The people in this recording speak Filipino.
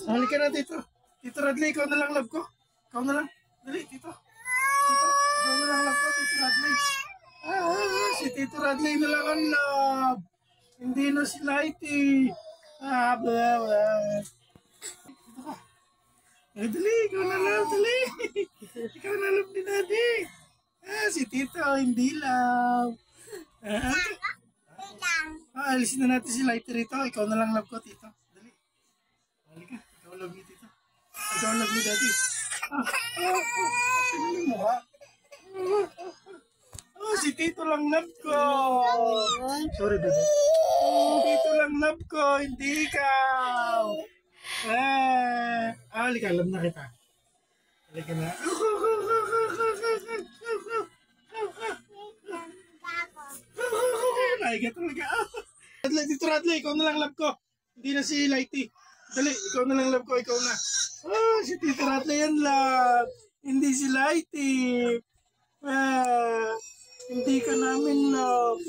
Halika na, Tito. Tito Radley, ikaw na lang, love ko. Ikaw na lang. Dali, Tito. Tito, ikaw na lang, love ko, Tito Radley. Si Tito Radley na lang ang love. Hindi na si Lighty. Blah, blah. Dito ka. Dali, ikaw na lang, dali. Ikaw na love ni Daddy. Si Tito, hindi love. Alisin na natin si Lighty rito. Ikaw na lang love ko, Tito. Dali. Halika, ikaw love ni Tito. Ikaw love ni Daddy. Tingnan mo ha. Si Tito lang love ko. Sorry, baby. Si Tito lang love ko, hindi ikaw. Halika, love na kita. Halika na. Halika talaga. Tito Radley, ikaw na lang love ko. Hindi na si Lighty. Dali, ikaw na lang love ko, ikaw na. Si Tito Radley yan love. Hindi si Lighty. Hindi ka namin love.